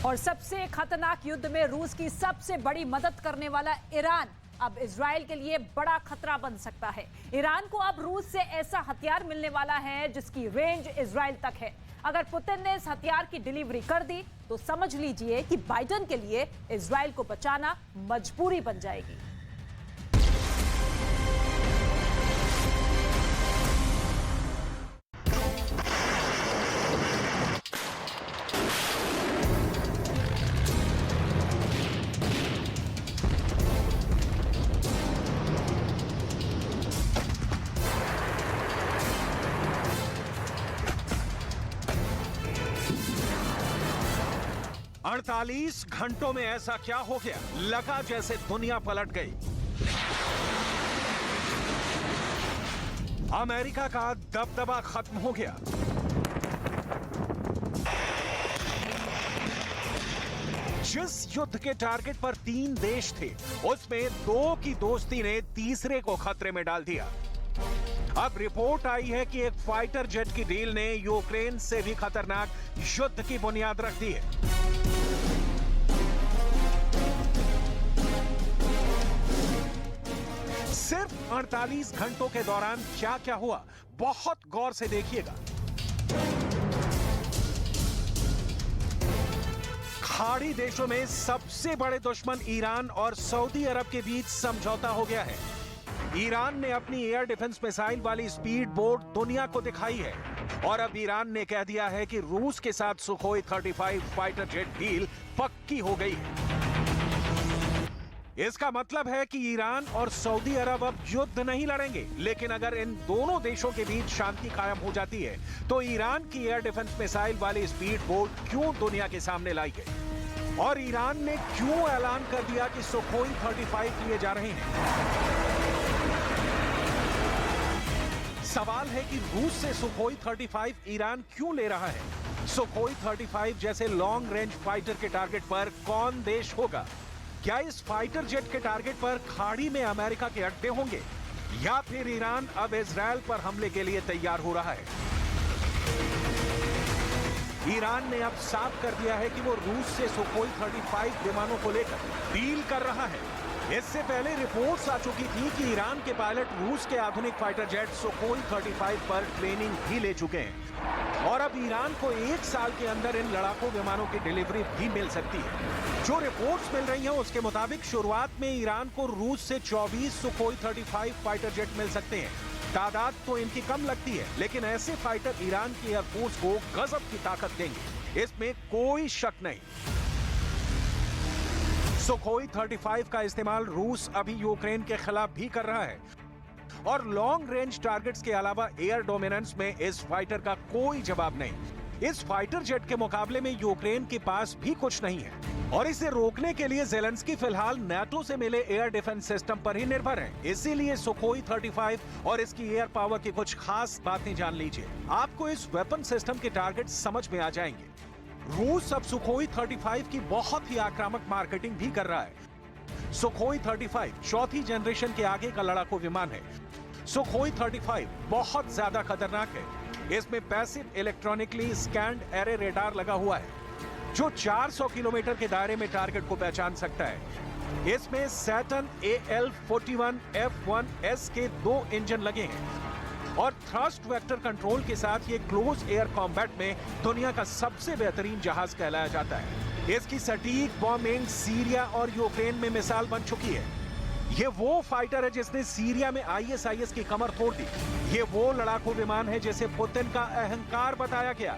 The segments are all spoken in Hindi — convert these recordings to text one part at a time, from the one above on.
और सबसे खतरनाक युद्ध में रूस की सबसे बड़ी मदद करने वाला ईरान अब इजराइल के लिए बड़ा खतरा बन सकता है। ईरान को अब रूस से ऐसा हथियार मिलने वाला है जिसकी रेंज इजराइल तक है। अगर पुतिन ने इस हथियार की डिलीवरी कर दी तो समझ लीजिए कि बाइडेन के लिए इजराइल को बचाना मजबूरी बन जाएगी। अड़तालीस घंटों में ऐसा क्या हो गया, लगा जैसे दुनिया पलट गई। अमेरिका का दबदबा खत्म हो गया। जिस युद्ध के टारगेट पर 3 देश थे, उसमें 2 की दोस्ती ने तीसरे को खतरे में डाल दिया। अब रिपोर्ट आई है कि एक फाइटर जेट की डील ने यूक्रेन से भी खतरनाक युद्ध की बुनियाद रख दी है। सिर्फ 48 घंटों के दौरान क्या क्या हुआ, बहुत गौर से देखिएगा। खाड़ी देशों में सबसे बड़े दुश्मन ईरान और सऊदी अरब के बीच समझौता हो गया है। ईरान ने अपनी एयर डिफेंस मिसाइल वाली स्पीड बोट दुनिया को दिखाई है और अब ईरान ने कह दिया है कि रूस के साथ सुखोई 35 फाइटर जेट डील पक्की हो गई है। इसका मतलब है कि ईरान और सऊदी अरब अब युद्ध नहीं लड़ेंगे, लेकिन अगर इन दोनों देशों के बीच शांति कायम हो जाती है तो ईरान की एयर डिफेंस मिसाइल वाली स्पीड बोट क्यों दुनिया के सामने लाई गई और ईरान ने क्यों ऐलान कर दिया कि सुखोई 35 लिए जा रहे हैं। सवाल है कि रूस से सुखोई 35 ईरान क्यों ले रहा है। सुखोई 35 जैसे लॉन्ग रेंज फाइटर के टारगेट पर कौन देश होगा? क्या इस फाइटर जेट के टारगेट पर खाड़ी में अमेरिका के अड्डे होंगे या फिर ईरान अब इजराइल पर हमले के लिए तैयार हो रहा है? ईरान ने अब साफ कर दिया है कि वो रूस से सुखोई 35 विमानों को लेकर डील कर रहा है। इससे पहले रिपोर्ट्स आ चुकी थी कि ईरान के पायलट रूस के आधुनिक फाइटर जेट सुखोई 35 पर ट्रेनिंग भी ले चुके हैं और अब ईरान को 1 साल के अंदर इन लड़ाकू विमानों की डिलीवरी भी मिल सकती है। जो रिपोर्ट्स मिल रही हैं उसके मुताबिक शुरुआत में ईरान को रूस से 24 सुखोई 35 फाइटर जेट मिल सकते हैं। तादाद तो इनकी कम लगती है, लेकिन ऐसे फाइटर ईरान की एयरफोर्स को गजब की ताकत देंगे, इसमें कोई शक नहीं। सुखोई 35 का इस्तेमाल रूस अभी यूक्रेन के खिलाफ भी कर रहा है और लॉन्ग रेंज टारगेट्स के अलावा एयर डोमिनेंस में इस फाइटर का कोई जवाब नहीं। इस फाइटर जेट के मुकाबले में यूक्रेन के पास भी कुछ नहीं है और इसे रोकने के लिए ज़ेलेंस्की फिलहाल नाटो से मिले एयर डिफेंस सिस्टम पर ही निर्भर है। इसीलिए सुखोई 35 और इसकी एयर पावर की कुछ खास बातें जान लीजिए, आपको इस वेपन सिस्टम के टारगेट समझ में आ जाएंगे। रूस अब सुखोई 35 की बहुत ही आक्रामक मार्केटिंग भी कर रहा है। सुखोई 35 चौथी जनरेशन के आगे का लड़ाकू विमान है। सुखोई 35 बहुत ज्यादा खतरनाक है। इसमें passive electronically scanned array radar लगा हुआ है जो 400 किलोमीटर के दायरे में टारगेट को पहचान सकता है। इसमें सैटर्न AL-41F1S के 2 इंजन लगे हैं और थ्रस्ट वेक्टर कंट्रोल के साथ ये क्लोज एयर कॉम्बैट में दुनिया का सबसे बेहतरीन जहाज कहलाया जाता है। इसकी सटीक बॉम्बिंग सीरिया और यूक्रेन में मिसाल बन चुकी है। ये वो फाइटर है जिसने सीरिया में ISIS की कमर तोड़ दी। ये वो लड़ाकू विमान है जिसे पुतिन का अहंकार बताया गया,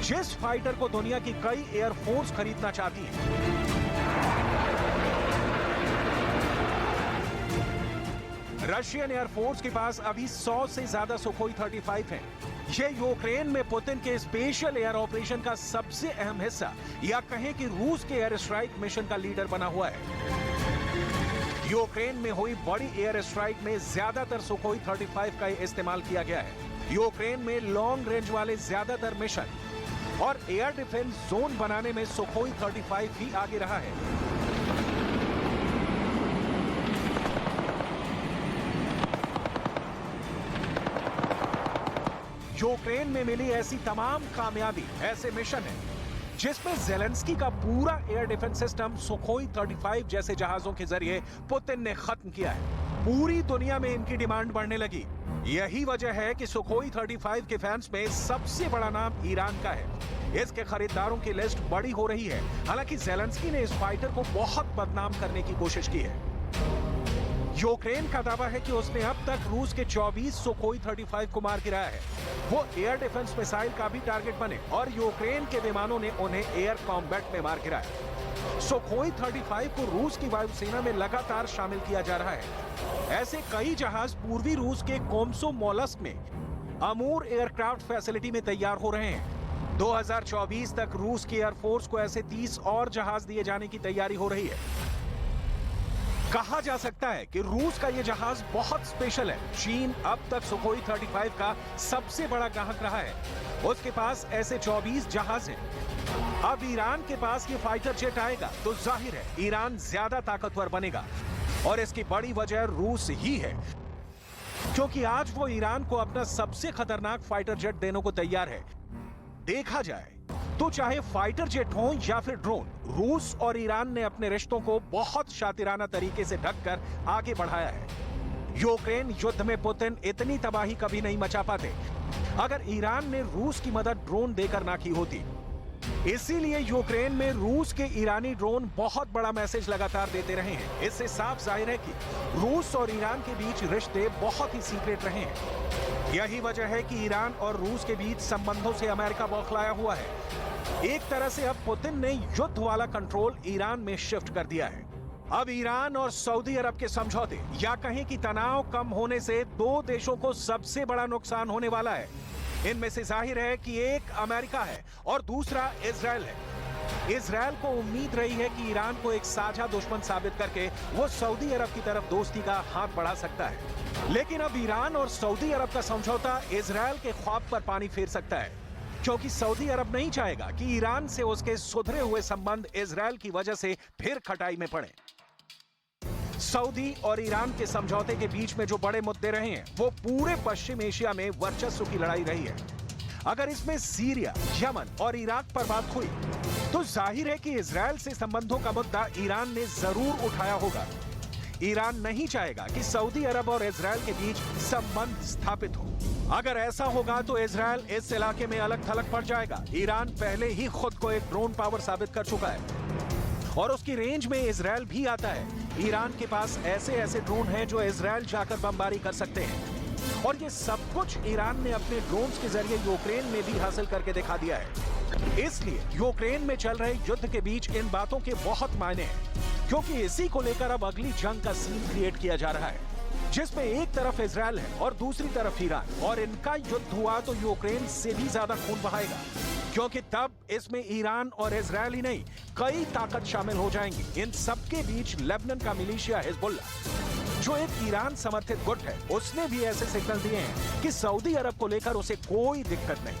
जिस फाइटर को दुनिया की कई एयरफोर्स खरीदना चाहती है। रशियन एयरफोर्स के पास अभी 100 से ज्यादा सुखोई 35 हैं। ये यूक्रेन में पुतिन के स्पेशल एयर ऑपरेशन का सबसे अहम हिस्सा या कहें कि रूस के एयर स्ट्राइक मिशन का लीडर बना हुआ है। यूक्रेन में हुई बड़ी एयर स्ट्राइक में ज्यादातर सुखोई 35 का इस्तेमाल किया गया है। यूक्रेन में लॉन्ग रेंज वाले ज्यादातर मिशन और एयर डिफेंस जोन बनाने में सुखोई 35 ही आगे रहा है। यूक्रेन में मिली ऐसी तमाम कामयाबी, ऐसे मिशन हैं जिसमें जेलेंस्की का पूरा एयर डिफेंस सिस्टम सुखोई 35 जैसे जहाजों के जरिए पुतिन ने खत्म किया है। पूरी दुनिया में इनकी डिमांड बढ़ने लगी। यही वजह है कि सुखोई 35 के फैंस में सबसे बड़ा नाम ईरान का है। इसके खरीदारों की लिस्ट बड़ी हो रही है। हालांकि जेलेंस्की ने इस फाइटर को बहुत बदनाम करने की कोशिश की है। यूक्रेन का दावा है कि उसने अब तक रूस के 24 सुखोई 35 को मार गिराया है। वो एयर डिफेंस मिसाइल का भी टारगेट बने और यूक्रेन के विमानों ने उन्हें एयर कॉम्बैट में मार गिराया। सुखोई 35 को रूस की वायुसेना में लगातार शामिल किया जा रहा है। ऐसे कई जहाज पूर्वी रूस के कोमसोमोल्स्क में अमूर एयरक्राफ्ट फैसिलिटी में तैयार हो रहे हैं। 2024 तक रूस की एयरफोर्स को ऐसे 30 और जहाज दिए जाने की तैयारी हो रही है। कहा जा सकता है कि रूस का यह जहाज बहुत स्पेशल है। चीन अब तक सुखोई 35 का सबसे बड़ा ग्राहक रहा है। उसके पास ऐसे 24 जहाज हैं। अब ईरान के पास ये फाइटर जेट आएगा तो जाहिर है ईरान ज्यादा ताकतवर बनेगा और इसकी बड़ी वजह रूस ही है, क्योंकि आज वो ईरान को अपना सबसे खतरनाक फाइटर जेट देने को तैयार है। देखा जाए तो चाहे फाइटर जेट हो या फिर ड्रोन, रूस और ईरान ने अपने रिश्तों को बहुत शातिराना तरीके से ढककर आगे बढ़ाया है। यूक्रेन युद्ध में पुतिन इतनी तबाही कभी नहीं मचा पाते अगर ईरान ने रूस की मदद ड्रोन देकर ना की होती। इसीलिए यूक्रेन में रूस के ईरानी ड्रोन बहुत बड़ा मैसेज लगातार देते रहे हैं। इससे साफ जाहिर है कि रूस और ईरान के बीच रिश्ते बहुत ही सीक्रेट रहे हैं। यही वजह है कि ईरान और रूस के बीच संबंधों से अमेरिका बौखलाया हुआ है। एक तरह से अब पुतिन ने युद्ध वाला कंट्रोल ईरान में शिफ्ट कर दिया है। अब ईरान और सऊदी अरब के समझौते या कहें कि तनाव कम होने से दो देशों को सबसे बड़ा नुकसान होने वाला है। इनमें से जाहिर है कि एक अमेरिका है और दूसरा इजराइल है। इजराइल को उम्मीद रही है कि ईरान को एक साझा दुश्मन साबित करके वो सऊदी अरब की तरफ दोस्ती का हाथ बढ़ा सकता है। लेकिन अब ईरान और सऊदी अरब का समझौता इजराइल के ख्वाब पर पानी फेर सकता है, क्योंकि सऊदी अरब नहीं चाहेगा कि ईरान से उसके सुधरे हुए संबंध इजराइल की वजह से फिर खटाई में पड़े। सऊदी और ईरान के समझौते के बीच में जो बड़े मुद्दे रहे हैं वो पूरे पश्चिम एशिया में वर्चस्व की लड़ाई रही है। अगर इसमें सीरिया, यमन और इराक पर बात हुई तो जाहिर है कि इजराइल से संबंधों का मुद्दा ईरान ने जरूर उठाया होगा। ईरान नहीं चाहेगा कि सऊदी अरब और इजराइल के बीच संबंध स्थापित हो। अगर ऐसा होगा तो इजराइल इस इलाके में अलग थलग पड़ जाएगा। ईरान पहले ही खुद को एक ड्रोन पावर साबित कर चुका है और उसकी रेंज में इजराइल भी आता है। ईरान के पास ऐसे ऐसे ड्रोन हैं जो इजराइल जाकर बमबारी कर सकते हैं और ये सब कुछ ईरान ने अपने ड्रोन्स के जरिए यूक्रेन में भी हासिल करके दिखा दिया है। इसलिए यूक्रेन में चल रहे युद्ध के बीच इन बातों के बहुत मायने हैं, क्योंकि इसी को लेकर अब अगली जंग का सीन क्रिएट किया जा रहा है, जिसमें एक तरफ इजराइल है और दूसरी तरफ ईरान। और इनका युद्ध हुआ तो यूक्रेन से भी ज्यादा खून बहाएगा, क्योंकि तब इसमें ईरान और इजराइल ही नहीं कई ताकत शामिल हो जाएंगी। इन सबके बीच लेबनान का मिलिशिया हिजबुल्लाह, जो एक ईरान समर्थित गुट है, उसने भी ऐसे सिग्नल दिए हैं कि सऊदी अरब को लेकर उसे कोई दिक्कत नहीं।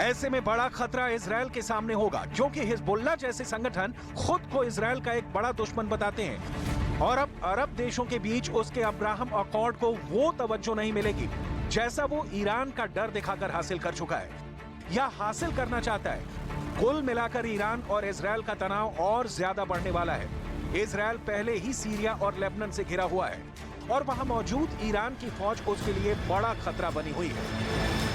ऐसे में बड़ा खतरा इजराइल के सामने होगा, क्योंकि हिजबुल्लाह जैसे संगठन खुद को इजराइल का एक बड़ा दुश्मन बताते हैं और अब अरब देशों के बीच उसके अब्राहम अकॉर्ड को वो तवज्जो नहीं मिलेगी जैसा वो ईरान का डर दिखाकर हासिल कर चुका है या हासिल करना चाहता है। कुल मिलाकर ईरान और इजराइल का तनाव और ज्यादा बढ़ने वाला है। इजराइल पहले ही सीरिया और लेबनान से घिरा हुआ है और वहां मौजूद ईरान की फौज उसके लिए बड़ा खतरा बनी हुई है।